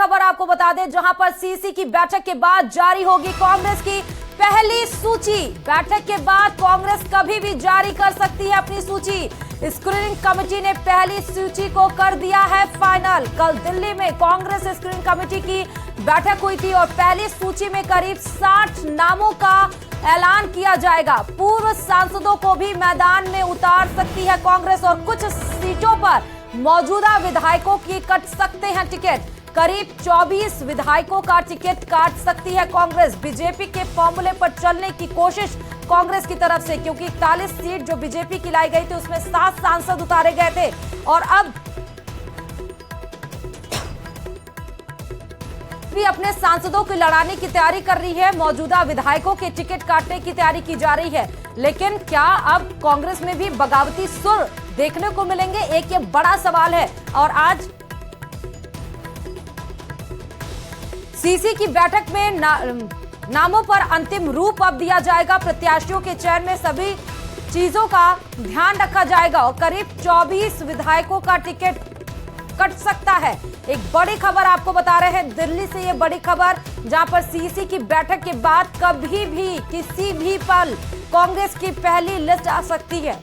खबर आपको बता दें, जहां पर सीसी की बैठक के बाद जारी होगी कांग्रेस की पहली सूची। बैठक के बाद कांग्रेस कभी भी जारी कर सकती है अपनी सूची। स्क्रीनिंग कमेटी ने पहली सूची को कर दिया है फाइनल। कल दिल्ली में कांग्रेस स्क्रीनिंग कमेटी की बैठक हुई थी और पहली सूची में करीब 60 नामों का ऐलान किया जाएगा। पूर्व सांसदों को भी मैदान में उतार सकती है कांग्रेस और कुछ सीटों पर मौजूदा विधायकों की कट सकते हैं टिकट। करीब 24 विधायकों का टिकट काट सकती है कांग्रेस। बीजेपी के फॉर्मूले पर चलने की कोशिश कांग्रेस की तरफ से, क्योंकि 41 सीट जो बीजेपी की लाई गई थी उसमें 7 सांसद उतारे गए थे और अब भी अपने सांसदों की लड़ाने की तैयारी कर रही है। मौजूदा विधायकों के टिकट काटने की तैयारी की जा रही है। लेकिन क्या अब कांग्रेस में भी बगावती सुर देखने को मिलेंगे? एक ये बड़ा सवाल है। और आज सीसी की बैठक में नामों पर अंतिम रूप अब दिया जाएगा। प्रत्याशियों के चयन में सभी चीजों का ध्यान रखा जाएगा और करीब 24 विधायकों का टिकट कट सकता है। एक बड़ी खबर आपको बता रहे हैं दिल्ली से, ये बड़ी खबर जहां पर सीसी की बैठक के बाद कभी भी किसी भी पल कांग्रेस की पहली लिस्ट आ सकती है।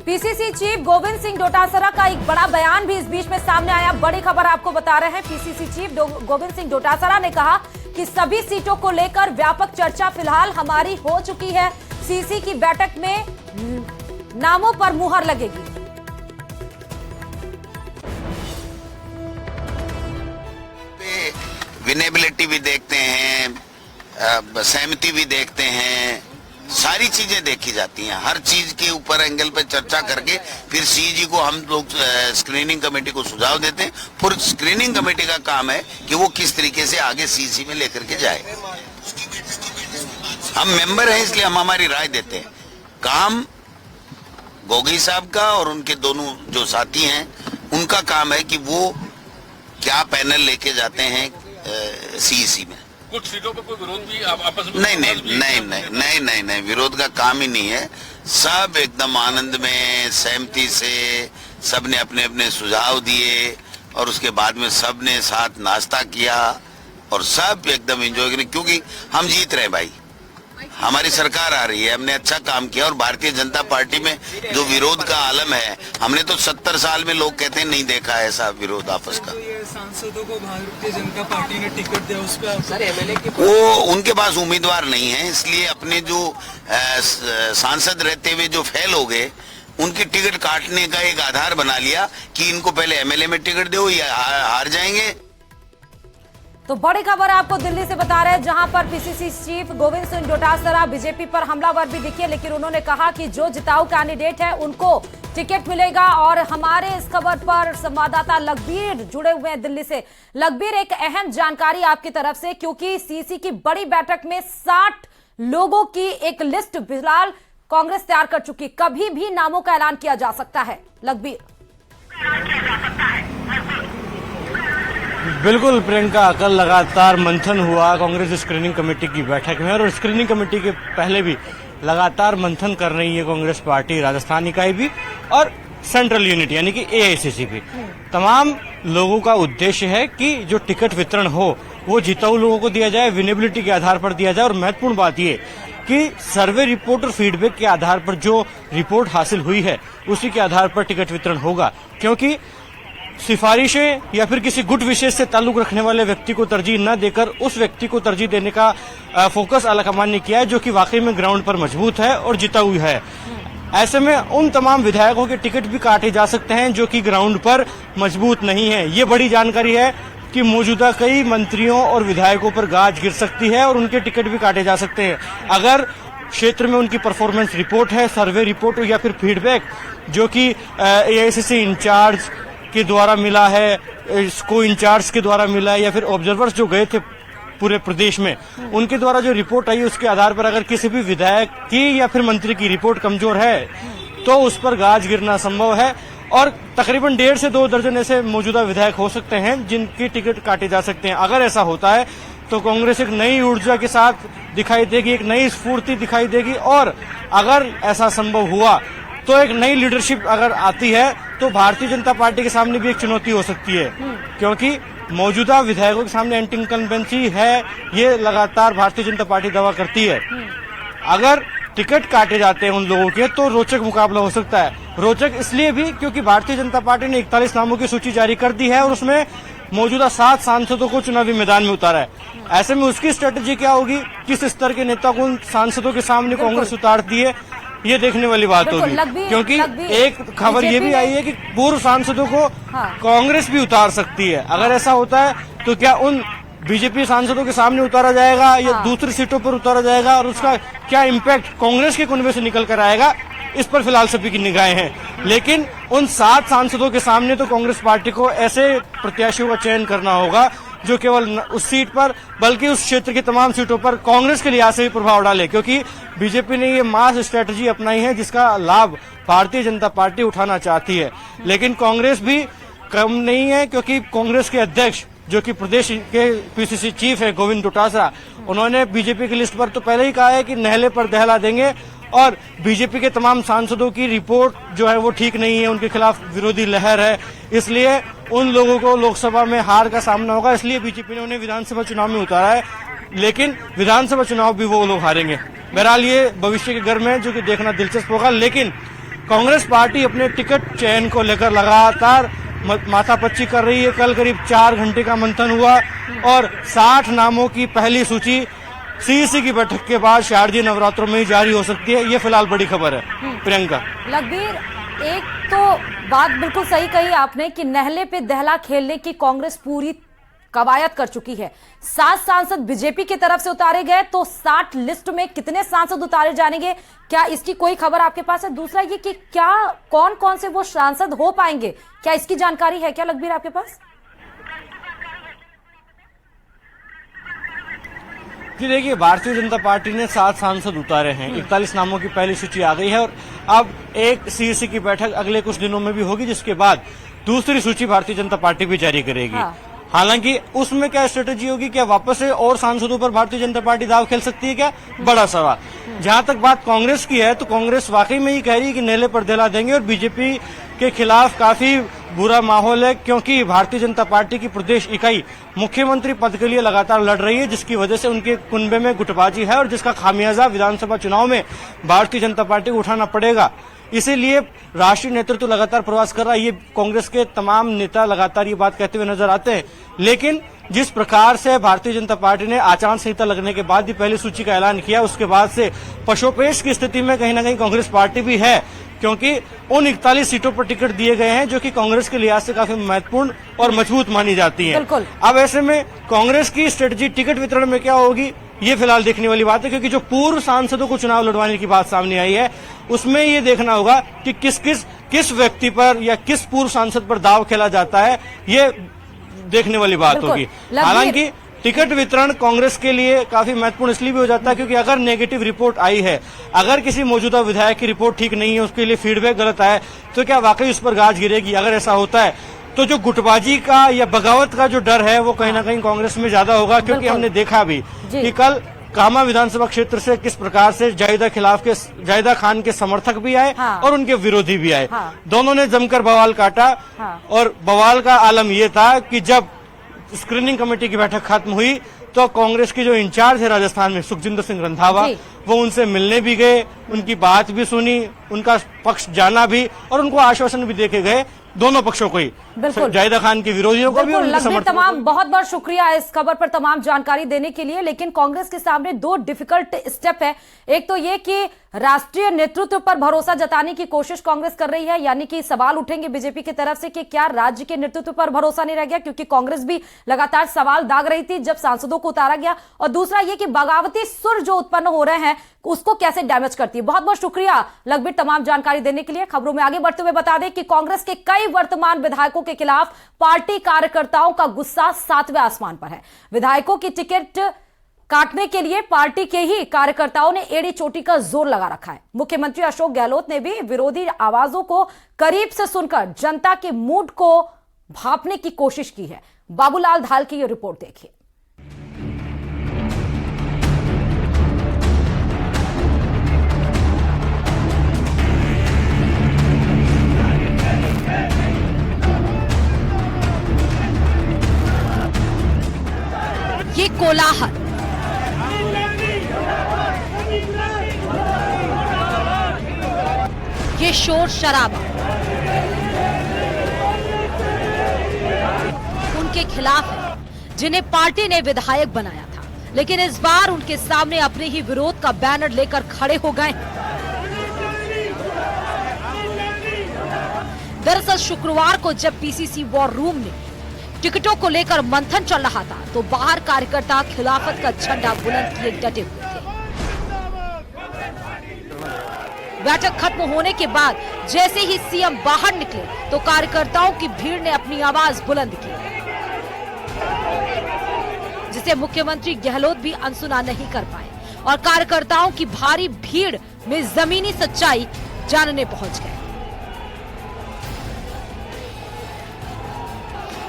पीसीसी चीफ गोविंद सिंह डोटासरा का एक बड़ा बयान भी इस बीच में सामने आया। बड़ी खबर आपको बता रहे हैं। पीसीसी चीफ गोविंद सिंह डोटासरा ने कहा कि सभी सीटों को लेकर व्यापक चर्चा फिलहाल हमारी हो चुकी है। सीसी की बैठक में नामों पर मुहर लगेगी। विनेबिलिटी भी देखते हैं, सहमति भी देखते हैं, सारी चीजें देखी जाती हैं। हर चीज के ऊपर एंगल पे चर्चा करके फिर सीजी को हम लोग स्क्रीनिंग कमेटी को सुझाव देते हैं। फिर स्क्रीनिंग कमेटी का काम है कि वो किस तरीके से आगे सीसी में लेकर के जाए। हम मेंबर हैं इसलिए हम हमारी राय देते हैं। काम गोगई साहब का और उनके दोनों जो साथी हैं उनका काम है कि वो क्या पैनल लेके जाते हैं सीईसी में। कुछ सीटों पर कोई विरोध भी आपस में नहीं, विरोध का काम ही नहीं है। सब एकदम आनंद में सहमति से सबने अपने अपने सुझाव दिए और उसके बाद में सबने साथ नाश्ता किया और सब एकदम एंजॉय करें, क्योंकि हम जीत रहे भाई। हमारी सरकार आ रही है, हमने अच्छा काम किया। और भारतीय जनता पार्टी में जो विरोध का आलम है, हमने तो 70 साल में लोग कहते हैं नहीं देखा ऐसा विरोध आपस का। सांसदों को भारतीय जनता पार्टी ने टिकट दिया, उस पर वो उनके पास उम्मीदवार नहीं है, इसलिए अपने जो सांसद रहते हुए जो फेल हो गए उनकी टिकट काटने का एक आधार बना लिया कि इनको पहले एमएलए में टिकट दो या हार जाएंगे। तो बड़ी खबर आपको दिल्ली से बता रहे हैं, जहां पर PCC chief Govind Singh Dotasra BJP पर हमलावर भी दिखे, लेकिन उन्होंने कहा कि जो जिताऊ कैंडिडेट है उनको टिकट मिलेगा। और हमारे इस खबर पर संवाददाता लखबीर जुड़े हुए हैं दिल्ली से। लखबीर, एक अहम जानकारी आपकी तरफ से, क्योंकि सीसी की बड़ी बैठक में 60 लोगों की एक लिस्ट फिलहाल कांग्रेस तैयार कर चुकी। कभी भी नामों का ऐलान किया जा सकता है। लखबीर। बिल्कुल प्रियंका, कल लगातार मंथन हुआ कांग्रेस स्क्रीनिंग कमेटी की बैठक में और स्क्रीनिंग कमेटी के पहले भी लगातार मंथन कर रही है कांग्रेस पार्टी, राजस्थान इकाई भी और सेंट्रल यूनिट यानी कि एआईसीसी भी। तमाम लोगों का उद्देश्य है कि जो टिकट वितरण हो वो जिताऊ लोगों को दिया जाए, विनेबिलिटी के आधार पर दिया जाए। और महत्वपूर्ण बात ये कि सर्वे रिपोर्ट और फीडबैक के आधार पर जो रिपोर्ट हासिल हुई है उसी के आधार पर टिकट वितरण होगा, क्योंकि सिफारिशें या फिर किसी गुट विशेष से ताल्लुक रखने वाले व्यक्ति को तरजीह न देकर उस व्यक्ति को तरजीह देने का फोकस आलाकमान ने किया है, जो कि वाकई में ग्राउंड पर मजबूत है और जिताऊ है। ऐसे में उन तमाम विधायकों के टिकट भी काटे जा सकते हैं जो कि ग्राउंड पर मजबूत नहीं है। ये बड़ी जानकारी है कि मौजूदा कई मंत्रियों और विधायकों पर गाज गिर सकती है और उनके टिकट भी काटे जा सकते हैं अगर क्षेत्र में उनकी परफॉर्मेंस रिपोर्ट है, सर्वे रिपोर्ट या फिर फीडबैक जो कि एआईसीसी इंचार्ज के द्वारा मिला है, इसको इंचार्ज के द्वारा मिला है या फिर ऑब्जर्वर्स जो गए थे पूरे प्रदेश में उनके द्वारा जो रिपोर्ट आई उसके आधार पर अगर किसी भी विधायक की या फिर मंत्री की रिपोर्ट कमजोर है तो उस पर गाज गिरना संभव है। और तकरीबन 1.5 से 2 दर्जन ऐसे मौजूदा विधायक हो सकते हैं जिनकी टिकट काटे जा सकते हैं। अगर ऐसा होता है तो कांग्रेस एक नई ऊर्जा के साथ दिखाई देगी, एक नई स्फूर्ति दिखाई देगी, और अगर ऐसा संभव हुआ तो एक नई लीडरशिप अगर आती है तो भारतीय जनता पार्टी के सामने भी एक चुनौती हो सकती है, क्योंकि मौजूदा विधायकों के सामने एंटी इनकम्बेंसी है, ये लगातार भारतीय जनता पार्टी दावा करती है। अगर टिकट काटे जाते हैं उन लोगों के तो रोचक मुकाबला हो सकता है। रोचक इसलिए भी क्योंकि भारतीय जनता पार्टी ने 41 नामों की सूची जारी कर दी है और उसमें मौजूदा 7 सांसदों को चुनावी मैदान में उतारा है। ऐसे में उसकी स्ट्रेटेजी क्या होगी, किस स्तर के नेता को उन सांसदों के सामने कांग्रेस उतारती है, ये देखने वाली बात होगी। क्योंकि एक खबर ये भी आई है कि पूर्व सांसदों को कांग्रेस भी उतार सकती है। अगर ऐसा होता है तो क्या उन बीजेपी सांसदों के सामने उतारा जाएगा या दूसरी सीटों पर उतारा जाएगा, और उसका क्या इम्पैक्ट कांग्रेस के कुनबे से निकल कर आएगा, इस पर फिलहाल सभी की निगाहें हैं। लेकिन उन 7 सांसदों के सामने तो कांग्रेस पार्टी को ऐसे प्रत्याशियों का चयन करना होगा जो केवल उस सीट पर बल्कि उस क्षेत्र की तमाम सीटों पर कांग्रेस के लिहाज से भी प्रभाव डाले, क्योंकि बीजेपी ने ये मास स्ट्रेटजी अपनाई है जिसका लाभ भारतीय जनता पार्टी उठाना चाहती है। लेकिन कांग्रेस भी कम नहीं है, क्योंकि कांग्रेस के अध्यक्ष जो कि प्रदेश के पीसीसी चीफ है गोविंद डोटासरा, उन्होंने बीजेपी की लिस्ट पर तो पहले ही कहा है कि नहले पर दहला देंगे, और बीजेपी के तमाम सांसदों की रिपोर्ट जो है वो ठीक नहीं है, उनके खिलाफ विरोधी लहर है, इसलिए उन लोगों को लोकसभा में हार का सामना होगा, इसलिए बीजेपी ने उन्हें विधानसभा चुनाव में उतारा है। लेकिन विधानसभा चुनाव भी वो लोग हारेंगे। बहरहाल ये भविष्य के घर में जो कि देखना दिलचस्प होगा। लेकिन कांग्रेस पार्टी अपने टिकट चयन को लेकर लगातार माथापच्ची कर रही है। कल करीब 4 घंटे का मंथन हुआ और 60 नामों की पहली सूची सीईसी की बैठक के बाद शारदीय नवरात्रों में ही जारी हो सकती है। ये फिलहाल बड़ी खबर है। प्रियंका, लखबीर, एक तो बात बिल्कुल सही कही आपने कि नहले पे दहला खेलने की कांग्रेस पूरी कवायद कर चुकी है। 7 सांसद बीजेपी की तरफ से उतारे गए तो 60 लिस्ट में कितने सांसद उतारे जाएंगे, क्या इसकी कोई खबर आपके पास है? दूसरा ये कि क्या कौन कौन से वो सांसद हो पाएंगे, क्या इसकी जानकारी है क्या लखबीर आपके पास? जी देखिए, भारतीय जनता पार्टी ने 7 सांसद उतारे हैं। 41 नामों की पहली सूची आ गई है और अब एक सीईसी की बैठक अगले कुछ दिनों में भी होगी, जिसके बाद दूसरी सूची भारतीय जनता पार्टी भी जारी करेगी। हालांकि उसमें क्या स्ट्रेटेजी होगी, क्या वापस से और सांसदों पर भारतीय जनता पार्टी दाव खेल सकती है, क्या बड़ा सवाल। जहां तक बात कांग्रेस की है तो कांग्रेस वाकई में ही कह रही है कि नेले पर दहला देंगे और बीजेपी के खिलाफ काफी बुरा माहौल है, क्योंकि भारतीय जनता पार्टी की प्रदेश इकाई मुख्यमंत्री पद के लिए लगातार लड़ रही है, जिसकी वजह से उनके कुनबे में गुटबाजी है और जिसका खामियाजा विधानसभा चुनाव में भारतीय जनता पार्टी को उठाना पड़ेगा। इसीलिए राष्ट्रीय नेतृत्व लगातार प्रयास कर रहा है। ये कांग्रेस के तमाम नेता लगातार ये बात कहते हुए नजर आते हैं। लेकिन जिस प्रकार से भारतीय जनता पार्टी ने आचार संहिता लगने के बाद ही पहली सूची का ऐलान किया, उसके बाद से पशोपेश की स्थिति में कहीं ना कहीं कांग्रेस पार्टी भी है, क्योंकि उन 41 सीटों पर टिकट दिए गए हैं जो कि कांग्रेस के लिहाज से काफी महत्वपूर्ण और मजबूत मानी जाती हैं। अब ऐसे में कांग्रेस की स्ट्रेटजी टिकट वितरण में क्या होगी, ये फिलहाल देखने वाली बात है, क्योंकि जो पूर्व सांसदों को चुनाव लड़वाने की बात सामने आई है उसमें ये देखना होगा कि किस व्यक्ति पर या किस पूर्व सांसद पर दाव खेला जाता है, ये देखने वाली बात होगी। हालांकि टिकट वितरण कांग्रेस के लिए काफी महत्वपूर्ण इसलिए भी हो जाता है क्योंकि अगर नेगेटिव रिपोर्ट आई है, अगर किसी मौजूदा विधायक की रिपोर्ट ठीक नहीं है, उसके लिए फीडबैक गलत आया, तो क्या वाकई उस पर गाज गिरेगी? अगर ऐसा होता है तो जो गुटबाजी का या बगावत का जो डर है वो कहीं ना कहीं कांग्रेस में ज्यादा होगा, क्योंकि हमने देखा भी कि कल कामा विधानसभा क्षेत्र से किस प्रकार से जायदा खान के समर्थक भी आए और उनके विरोधी भी आए। दोनों ने जमकर बवाल काटा और बवाल का आलम यह था कि जब स्क्रीनिंग कमेटी की बैठक खत्म हुई तो कांग्रेस के जो इंचार्ज है राजस्थान में सुखजिंदर सिंह रंधावा, वो उनसे मिलने भी गए, उनकी बात भी सुनी, उनका पक्ष जाना भी और उनको आश्वासन भी देके गए, दोनों पक्षों को ही, जायदा खान के विरोधियों को भी और उनके समर्थकों को। तमाम बहुत बहुत शुक्रिया इस खबर पर तमाम जानकारी देने के लिए। लेकिन कांग्रेस के सामने 2 डिफिकल्ट स्टेप है। एक तो ये कि राष्ट्रीय नेतृत्व पर भरोसा जताने की कोशिश कांग्रेस कर रही है, यानी कि सवाल उठेंगे बीजेपी की तरफ से कि क्या राज्य के नेतृत्व पर भरोसा नहीं रह गया, क्योंकि कांग्रेस भी लगातार सवाल दाग रही थी जब सांसदों को उतारा गया। और दूसरा ये कि बगावती सुर जो उत्पन्न हो रहे हैं उसको कैसे डैमेज करती है। बहुत बहुत शुक्रिया लखबीर तमाम जानकारी देने के लिए। खबरों में आगे बढ़ते हुए बता दें कि कांग्रेस के कई वर्तमान विधायकों के खिलाफ पार्टी कार्यकर्ताओं का गुस्सा 7वें आसमान पर है। विधायकों की टिकट काटने के लिए पार्टी के ही कार्यकर्ताओं ने एड़ी चोटी का जोर लगा रखा है। मुख्यमंत्री अशोक गहलोत ने भी विरोधी आवाजों को करीब से सुनकर जनता के मूड को भांपने की कोशिश की है। बाबूलाल धाल की यह रिपोर्ट देखिए। ये कोलाहल, ये शोर शराबा उनके खिलाफ है जिन्हें पार्टी ने विधायक बनाया था, लेकिन इस बार उनके सामने अपने ही विरोध का बैनर लेकर खड़े हो गए। दरअसल शुक्रवार को जब पीसीसी वॉर रूम में टिकटों को लेकर मंथन चल रहा था तो बाहर कार्यकर्ता खिलाफत का झंडा बुलंद किए डटे हुए थे। बैठक खत्म होने के बाद जैसे ही सीएम बाहर निकले तो कार्यकर्ताओं की भीड़ ने अपनी आवाज बुलंद की, जिसे मुख्यमंत्री गहलोत भी अनसुना नहीं कर पाए और कार्यकर्ताओं की भारी भीड़ में जमीनी सच्चाई जानने पहुंच गए।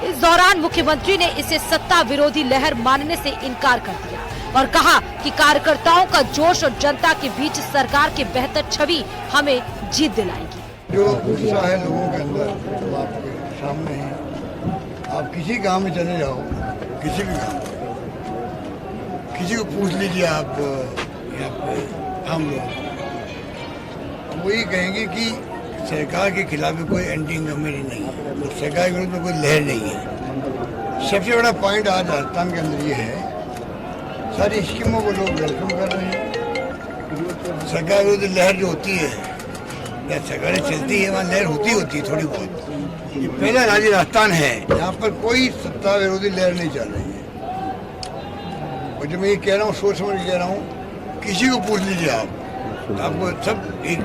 इस दौरान मुख्यमंत्री ने इसे सत्ता विरोधी लहर मानने से इनकार कर दिया और कहा कि कार्यकर्ताओं का जोश और जनता के बीच सरकार की बेहतर छवि हमें जीत दिलाएगी। जो उत्साह है लोगों के अंदर वो आपके सामने है। आप किसी गांव में चले जाओ, किसी भी गांव, किसी को पूछ लीजिए आप यहाँ पे हम लोग, वो ये कहेंगे कि सरकार के खिलाफ कोई एंटी इंकम्बेंसी नहीं है, तो सरकार के विरुद्ध में कोई लहर नहीं है। सबसे बड़ा पॉइंट आज राजस्थान के अंदर ये है, सारी स्कीमों को लोग वेलकम कर रहे हैं। सरकार विरुद्ध लहर जो होती है या सरकारें चलती है वहाँ लहर होती है थोड़ी बहुत। ये पहला राज्य राजस्थान है यहाँ पर कोई सत्ता विरोधी लहर नहीं चल रही है। और जब मैं ये कह रहा हूँ सोच समझ के कह रहा हूँ, किसी को पूछ लीजिए आप, आपको सब एक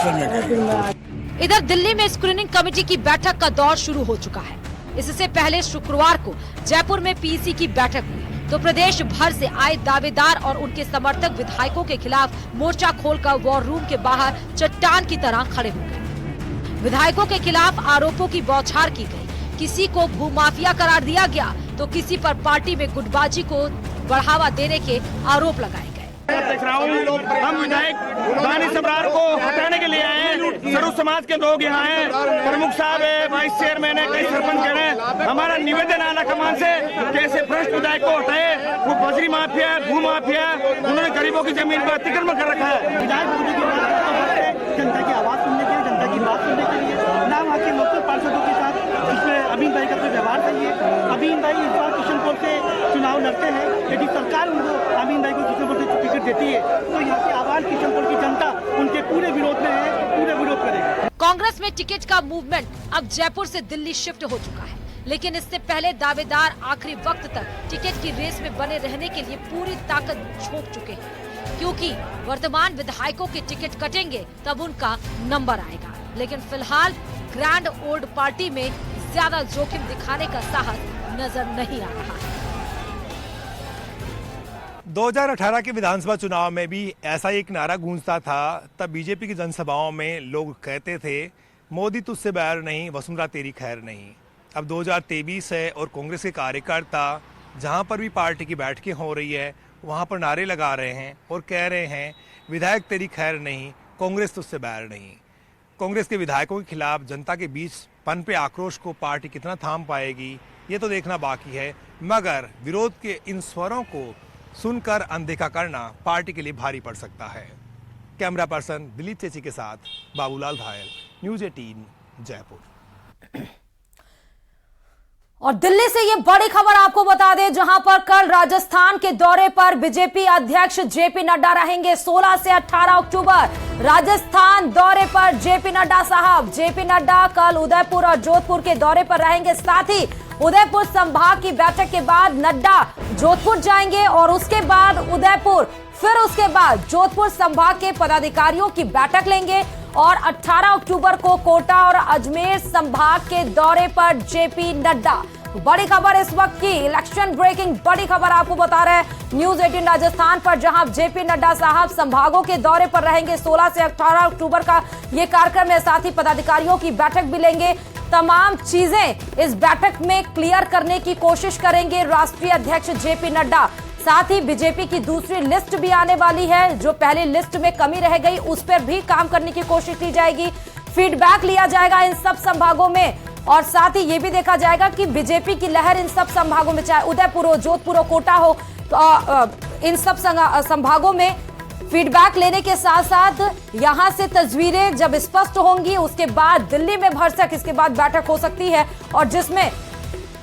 स्वर में कहेंगे। इधर दिल्ली में स्क्रीनिंग कमेटी की बैठक का दौर शुरू हो चुका है। इससे पहले शुक्रवार को जयपुर में पीसी की बैठक हुई तो प्रदेश भर से आए दावेदार और उनके समर्थक विधायकों के खिलाफ मोर्चा खोलकर वॉर रूम के बाहर चट्टान की तरह खड़े हो गए। विधायकों के खिलाफ आरोपों की बौछार की गई, किसी को भूमाफिया करार दिया गया तो किसी पर पार्टी में गुटबाजी को बढ़ावा देने के आरोप लगाए गए। देख रहा हूँ हम विधायक दानी सम्राट को हटाने के लिए आए हैं। सर्व समाज के लोग यहाँ हैं, प्रमुख साहब है, वाइस चेयरमैन है, कई सरपंच हैं। हमारा निवेदन आला कमान से कैसे भ्रष्ट विधायक को हटाए, वो बजरी माफिया है, भू माफिया है, उन्होंने गरीबों की जमीन पर अतिक्रमण कर रखा है। जनता की आवाज सुनने के लिए, जनता की बात सुनने के लिए ना वहाँ के लोकल पार्षदों के साथ इसमें अमीन भाई का कोई व्यवहार सही है। अमीन भाई इस बार किशनपुर से चुनाव लड़ते हैं, यदि सरकार उनको अमीन भाई को किशनपुर से टिकट देती है तो यहाँ की आवाज किशनपुर की जनता उनके पूरे विरोध में है, पूरे विरोध करेगी। कांग्रेस में टिकट का मूवमेंट अब जयपुर से दिल्ली शिफ्ट हो चुका है, लेकिन इससे पहले दावेदार आखिरी वक्त तक टिकट की रेस में बने रहने के लिए पूरी ताकत झोंक चुके हैं, क्योंकि वर्तमान विधायकों के टिकट कटेंगे तब उनका नंबर आएगा। लेकिन फिलहाल ग्रैंड ओल्ड पार्टी में ज्यादा जोखिम दिखाने का साहस नजर नहीं आ रहा है। 2018 के विधानसभा चुनाव में भी ऐसा एक नारा गूंजता था। तब बीजेपी की जनसभाओं में लोग कहते थे, मोदी तुझसे बैर नहीं, वसुंधरा तेरी खैर नहीं। अब 2023 है और कांग्रेस के कार्यकर्ता जहां पर भी पार्टी की बैठकें हो रही है वहां पर नारे लगा रहे हैं और कह रहे हैं, विधायक तेरी खैर नहीं, कांग्रेस तुझसे बैर नहीं। कांग्रेस के विधायकों के खिलाफ जनता के बीच पनपे आक्रोश को पार्टी कितना थाम पाएगी ये तो देखना बाकी है, मगर विरोध के इन स्वरों को सुनकर अनदेखा करना पार्टी के लिए भारी पड़ सकता है। कैमरा पर्सन दिलीप चेची के साथ बाबूलाल धायल, न्यूज़ 18 जयपुर। और दिल्ली से ये बड़ी खबर आपको बता दें, जहां पर कल राजस्थान के दौरे पर बीजेपी अध्यक्ष जेपी नड्डा रहेंगे। 16 से 18 अक्टूबर राजस्थान दौरे पर जेपी नड्डा साहब। जेपी नड्डा कल उदयपुर और जोधपुर के दौरे पर रहेंगे। साथ ही उदयपुर संभाग की बैठक के बाद नड्डा जोधपुर जाएंगे और उसके बाद उदयपुर, फिर उसके बाद जोधपुर संभाग के पदाधिकारियों की बैठक लेंगे और 18 अक्टूबर को कोटा और अजमेर संभाग के दौरे पर जेपी नड्डा। बड़ी खबर इस वक्त की, इलेक्शन ब्रेकिंग बड़ी खबर आपको बता रहे हैं न्यूज 18 राजस्थान पर, जहां जेपी नड्डा साहब संभागों के दौरे पर रहेंगे। 16 से 18 अक्टूबर का ये कार्यक्रम है, साथ ही पदाधिकारियों की बैठक भी लेंगे। तमाम चीजें इस बैठक में क्लियर करने की कोशिश करेंगे राष्ट्रीय अध्यक्ष जेपी नड्डा। साथ ही बीजेपी की दूसरी लिस्ट भी आने वाली है, जो पहली लिस्ट में कमी रह गई उस पर भी काम करने की कोशिश की जाएगी। फीडबैक लिया जाएगा इन सब संभागों में, और साथ ही ये भी देखा जाएगा कि बीजेपी की लहर इन सब संभागों में, चाहे उदयपुर हो, जोधपुर हो, कोटा हो, तो इन सब संभागों में फीडबैक लेने के साथ साथ यहां से तस्वीरें जब स्पष्ट होंगी उसके बाद दिल्ली में भरसक इसके बाद बैठक हो सकती है, और जिसमें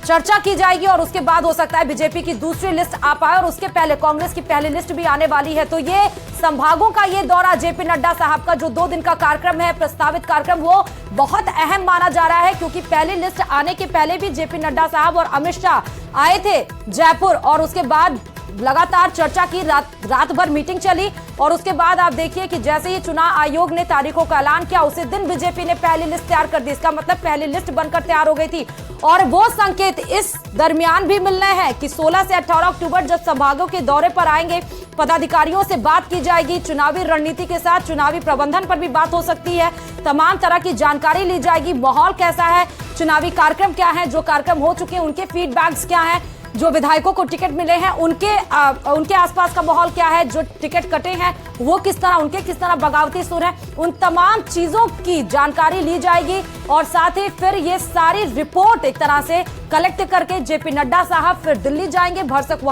चर्चा की जाएगी, और उसके बाद हो सकता है बीजेपी की दूसरी लिस्ट आ पाए और उसके पहले कांग्रेस की पहली लिस्ट भी आने वाली है। तो ये संभागों का ये दौरा जेपी नड्डा साहब का जो 2 दिन का कार्यक्रम है, प्रस्तावित कार्यक्रम, वो बहुत अहम माना जा रहा है, क्योंकि पहली लिस्ट आने के पहले भी जेपी नड्डा साहब और अमित शाह आए थे जयपुर, और उसके बाद लगातार चर्चा की, रात भर मीटिंग चली, और उसके बाद आप देखिए कि जैसे ही चुनाव आयोग ने तारीखों का ऐलान किया उसी दिन बीजेपी ने पहली लिस्ट तैयार कर दी। इसका मतलब पहली लिस्ट बनकर तैयार हो गई थी, और वो संकेत इस दरमियान भी मिलने हैं कि 16 से 18 अक्टूबर जब संभागों के दौरे पर आएंगे, पदाधिकारियों से बात की जाएगी, चुनावी रणनीति के साथ चुनावी प्रबंधन पर भी बात हो सकती है, तमाम तरह की जानकारी ली जाएगी, माहौल कैसा है, चुनावी कार्यक्रम क्या है, जो कार्यक्रम हो चुके हैं उनके फीडबैक्स क्या हैं, जो विधायकों को टिकट मिले हैं उनके आसपास का माहौल क्या है, जो टिकट कटे हैं वो किस तरह बगावती सुर है, उन तमाम चीजों की जानकारी ली जाएगी, और साथ ही फिर ये सारी रिपोर्ट एक तरह से कलेक्ट करके जेपी नड्डा साहब फिर दिल्ली जाएंगे भरसक,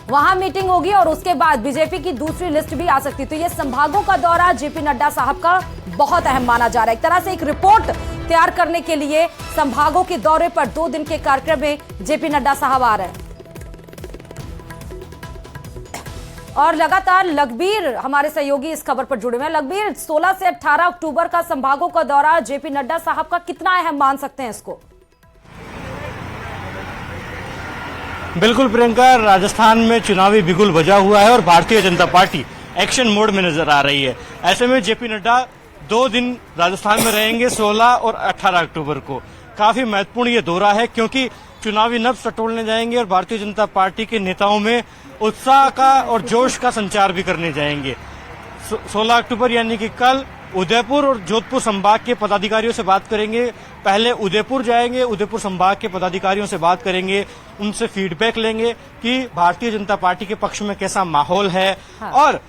वहां मीटिंग होगी, और उसके बाद बीजेपी की दूसरी लिस्ट भी आ सकती है। तो ये संभागों का दौरा जेपी नड्डा साहब का बहुत अहम माना जा रहा है। एक तरह से एक रिपोर्ट तैयार करने के लिए संभागों के दौरे पर 2 दिन के कार्यक्रम में जेपी नड्डा साहब आ रहे हैं। और लगातार लखबीर हमारे सहयोगी इस खबर पर जुड़े हुए हैं। लखबीर, 16 से 18 अक्टूबर का संभागों का दौरा जेपी नड्डा साहब का कितना अहम मान सकते हैं इसको? बिल्कुल प्रियंका, राजस्थान में चुनावी बिगुल बजा हुआ है और Bharatiya Janata party action mode में नजर आ रही है। ऐसे में जेपी नड्डा 2 दिन राजस्थान में रहेंगे, 16 और 18 अक्टूबर को। काफी महत्वपूर्ण ये दौरा है, क्योंकि चुनावी नब्ज टटोलने जाएंगे और भारतीय जनता पार्टी के नेताओं में उत्साह का और जोश का संचार भी करने जाएंगे। 16 अक्टूबर यानी कि कल उदयपुर और जोधपुर संभाग के पदाधिकारियों से बात करेंगे। पहले उदयपुर जाएंगे, उदयपुर संभाग के पदाधिकारियों से बात करेंगे, उनसे फीडबैक लेंगे कि भारतीय जनता पार्टी के पक्ष में कैसा माहौल है, और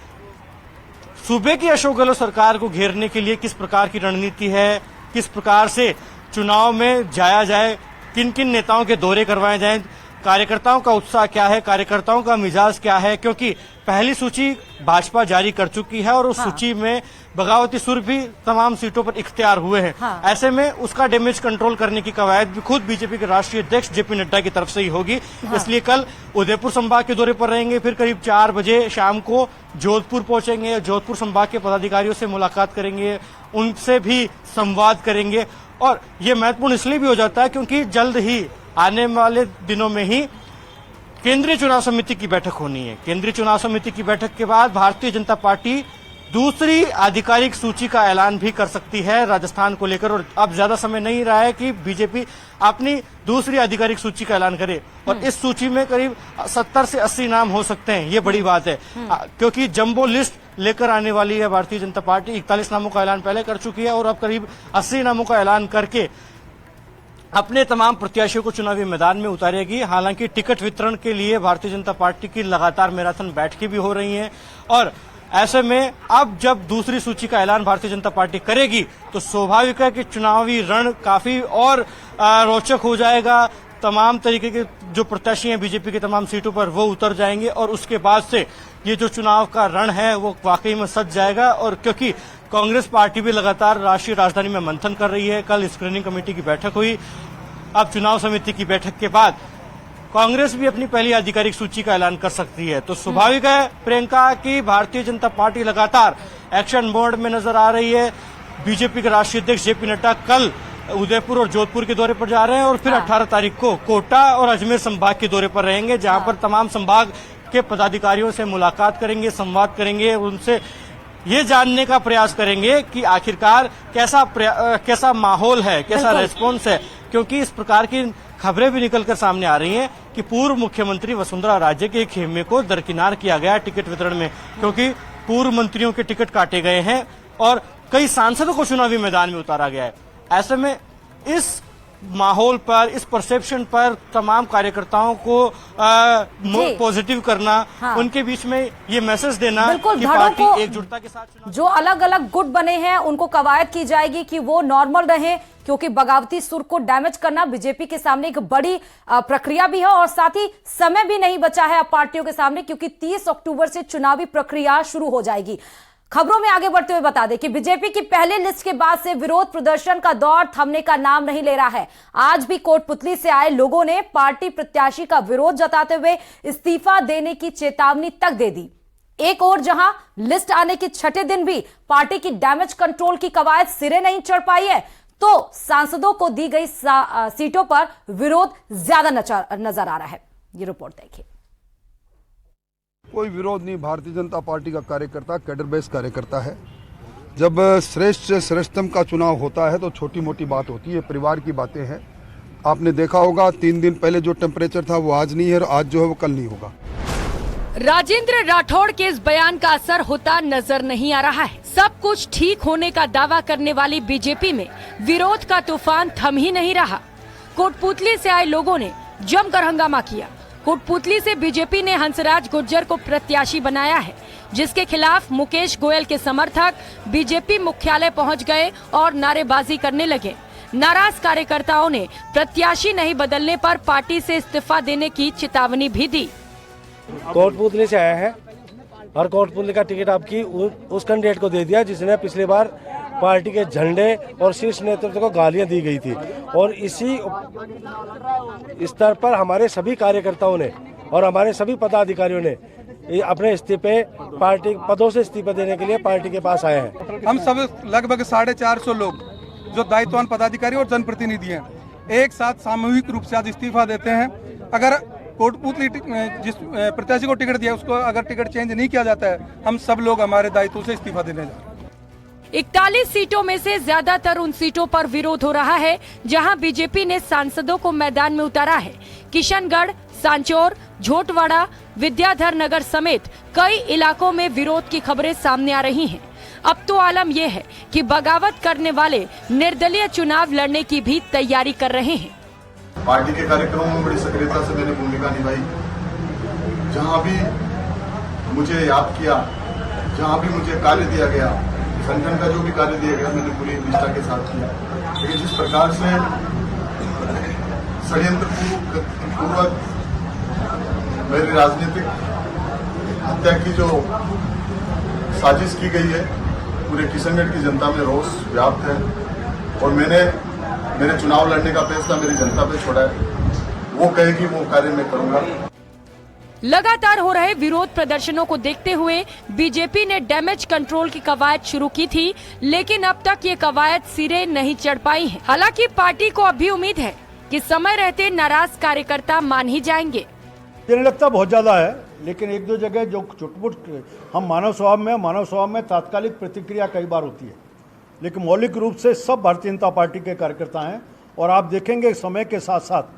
सूबे की अशोक गहलोत सरकार को घेरने के लिए किस प्रकार की रणनीति है, किस प्रकार से चुनाव में जाया जाए, किन किन नेताओं के दौरे करवाए जाएं, कार्यकर्ताओं का उत्साह क्या है, कार्यकर्ताओं का मिजाज क्या है, क्योंकि पहली सूची भाजपा जारी कर चुकी है और उस सूची में बगावती सुर भी तमाम सीटों पर इख्तियार हुए हैं। ऐसे में उसका डैमेज कंट्रोल करने की कवायद भी खुद बीजेपी के राष्ट्रीय अध्यक्ष जेपी नड्डा की तरफ से ही होगी। इसलिए कल उदयपुर संभाग के दौरे पर रहेंगे, फिर करीब 4 बजे शाम को जोधपुर पहुंचेंगे, जोधपुर संभाग के पदाधिकारियों से मुलाकात करेंगे, उनसे भी संवाद करेंगे। और ये महत्वपूर्ण इसलिए भी हो जाता है क्योंकि जल्द ही आने वाले दिनों में ही केंद्रीय चुनाव समिति की बैठक होनी है। केंद्रीय चुनाव समिति की बैठक के बाद भारतीय जनता पार्टी दूसरी आधिकारिक सूची का ऐलान भी कर सकती है राजस्थान को लेकर, और अब ज्यादा समय नहीं रहा है कि बीजेपी अपनी दूसरी आधिकारिक सूची का ऐलान करे, और इस सूची में करीब 70 से 80 नाम हो सकते हैं। ये बड़ी बात है, क्योंकि जंबो लिस्ट लेकर आने वाली है भारतीय जनता पार्टी। 41 नामों का ऐलान पहले कर चुकी है और अब करीब 80 नामों का ऐलान करके अपने तमाम प्रत्याशियों को चुनावी मैदान में उतारेगी। हालांकि टिकट वितरण के लिए भारतीय जनता पार्टी की लगातार मैराथन बैठकें भी हो रही हैं, और ऐसे में अब जब दूसरी सूची का ऐलान भारतीय जनता पार्टी करेगी तो स्वाभाविक है कि चुनावी रण काफी और रोचक हो जाएगा। तमाम तरीके के जो प्रत्याशी हैं बीजेपी की तमाम सीटों पर वो उतर जाएंगे, और उसके बाद से ये जो चुनाव का रण है वो वाकई में सज जाएगा। और क्योंकि कांग्रेस पार्टी भी लगातार राष्ट्रीय राजधानी में मंथन कर रही है, कल स्क्रीनिंग कमेटी की बैठक हुई, अब चुनाव समिति की बैठक के बाद कांग्रेस भी अपनी पहली आधिकारिक सूची का ऐलान कर सकती है। तो स्वाभाविक है प्रियंका कि भारतीय जनता पार्टी लगातार एक्शन मोड में नजर आ रही है। बीजेपी के राष्ट्रीय अध्यक्ष जेपी नड्डा कल उदयपुर और जोधपुर के दौरे पर जा रहे हैं, और फिर 18 तारीख को कोटा और अजमेर संभाग के दौरे पर रहेंगे, जहां पर तमाम संभाग के पदाधिकारियों से मुलाकात करेंगे, संवाद करेंगे, उनसे ये जानने का प्रयास करेंगे कि आखिरकार कैसा माहौल है, कैसा रेस्पॉन्स है, क्योंकि इस प्रकार की खबरें भी निकलकर सामने आ रही हैं कि पूर्व मुख्यमंत्री वसुंधरा राजे के खेमे को दरकिनार किया गया टिकट वितरण में, क्योंकि पूर्व मंत्रियों के टिकट काटे गए हैं और कई सांसदों को चुनावी मैदान में उतारा गया है। ऐसे में इस माहौल पर, इस परसेप्शन पर तमाम कार्यकर्ताओं को पॉजिटिव करना, हाँ। उनके बीच में ये मैसेज देना कि धड़ों पार्टी को एकजुटता के साथ जो अलग अलग गुट बने हैं उनको कवायद की जाएगी कि वो नॉर्मल रहे, क्योंकि बगावती सुर को डैमेज करना बीजेपी के सामने एक बड़ी प्रक्रिया भी है और साथ ही समय भी नहीं बचा है अब पार्टियों के सामने, क्योंकि 30 अक्टूबर से चुनावी प्रक्रिया शुरू हो जाएगी। खबरों में आगे बढ़ते हुए बता दें कि बीजेपी की पहले लिस्ट के बाद से विरोध प्रदर्शन का दौर थमने का नाम नहीं ले रहा है। आज भी कोटपुतली से आए लोगों ने पार्टी प्रत्याशी का विरोध जताते हुए इस्तीफा देने की चेतावनी तक दे दी। एक और जहां लिस्ट आने के छठे दिन भी पार्टी की डैमेज कंट्रोल की कवायद सिरे नहीं चढ़ पाई है, तो सांसदों को दी गई सीटों पर विरोध ज्यादा नजर आ रहा है। ये रिपोर्ट देखिए। कोई विरोध नहीं, भारतीय जनता पार्टी का कार्यकर्ता कैडर बेस कार्यकर्ता है। जब श्रेष्ठ से श्रेष्ठतम का चुनाव होता है तो छोटी मोटी बात होती है, परिवार की बातें हैं। आपने देखा होगा 3 दिन पहले जो टेम्परेचर था वो आज नहीं है और आज जो है वो कल नहीं होगा। राजेंद्र राठौड़ के इस बयान का असर होता नजर नहीं आ रहा है। सब कुछ ठीक होने का दावा करने वाली बीजेपी में विरोध का तूफान थम ही नहीं रहा। कोटपुतली से आए लोगों ने जमकर हंगामा किया। कोटपुतली से बीजेपी ने हंसराज गुर्जर को प्रत्याशी बनाया है, जिसके खिलाफ मुकेश गोयल के समर्थक बीजेपी मुख्यालय पहुंच गए और नारेबाजी करने लगे। नाराज कार्यकर्ताओं ने प्रत्याशी नहीं बदलने पर पार्टी से इस्तीफा देने की चेतावनी भी दी। कोटपुतली से आया है और कोटपुतली का टिकट आपकी उस कैंडिडेट को दे दिया जिसने पिछली बार पार्टी के झंडे और शीर्ष नेतृत्व को गालियां दी गई थी। और इसी स्तर पर हमारे सभी कार्यकर्ताओं ने और हमारे सभी पदाधिकारियों ने अपने इस्तीफे पार्टी पदों से इस्तीफे देने के लिए पार्टी के पास आए हैं। हम सब लगभग 450 लोग जो दायित्ववान पदाधिकारी और जनप्रतिनिधि हैं, एक साथ सामूहिक रूप से आज इस्तीफा देते हैं। अगर कोटपुतली जिस प्रत्याशी को टिकट दिया उसको अगर टिकट चेंज नहीं किया जाता है, हम सब लोग हमारे दायित्व से इस्तीफा देने जा रहे हैं। 41 सीटों में से ज्यादातर उन सीटों पर विरोध हो रहा है जहां बीजेपी ने सांसदों को मैदान में उतारा है। किशनगढ़, सांचौर, झोटवाड़ा, विद्याधर नगर समेत कई इलाकों में विरोध की खबरें सामने आ रही हैं। अब तो आलम यह है कि बगावत करने वाले निर्दलीय चुनाव लड़ने की भी तैयारी कर रहे हैं। पार्टी के कार्यक्रमों में बड़ी सक्रियता से मैंने भूमिका निभाई। जहां भी मुझे याद किया, जहां भी मुझे कार्य दिया गया, संगठन का जो भी कार्य दिया गया, मैंने पूरी निष्ठा के साथ किया। लेकिन जिस प्रकार से षड्यंत्र पूर्वक मेरी राजनीतिक हत्या की जो साजिश की गई है, पूरे किशनगढ़ की जनता में रोष व्याप्त है और मैंने मेरे चुनाव लड़ने का फैसला मेरी जनता पे छोड़ा है। वो कहेगी वो कार्य मैं करूंगा। लगातार हो रहे विरोध प्रदर्शनों को देखते हुए बीजेपी ने डैमेज कंट्रोल की कवायद शुरू की थी, लेकिन अब तक ये कवायद सिरे नहीं चढ़ पाई है। हालांकि पार्टी को अब भी उम्मीद है कि समय रहते नाराज कार्यकर्ता मान ही जाएंगे। लगता बहुत ज्यादा है, लेकिन एक दो जगह जो चुटपुट हम मानव स्वभाव में तात्कालिक प्रतिक्रिया कई बार होती है, लेकिन मौलिक रूप से सब भारतीय जनता पार्टी के कार्यकर्ता हैं और आप देखेंगे समय के साथ साथ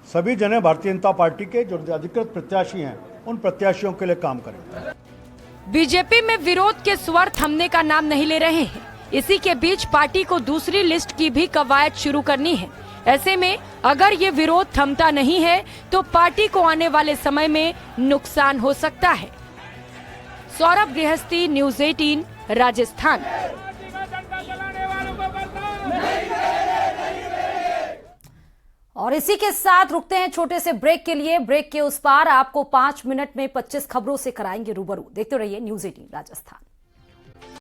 सभी जने भारतीय जनता पार्टी के जो अधिकृत प्रत्याशी हैं उन प्रत्याशियों के लिए काम करेंगे। बीजेपी में विरोध के स्वर थमने का नाम नहीं ले रहे हैं। इसी के बीच पार्टी को दूसरी लिस्ट की भी कवायद शुरू करनी है। ऐसे में अगर ये विरोध थमता नहीं है तो पार्टी को आने वाले समय में नुकसान हो सकता है। सौरभ गृहस्थी, न्यूज़ 18, राजस्थान। और इसी के साथ रुकते हैं छोटे से ब्रेक के लिए। ब्रेक के उस पार आपको 5 मिनट में 25 खबरों से कराएंगे रूबरू। देखते रहिए न्यूज़ 18 राजस्थान।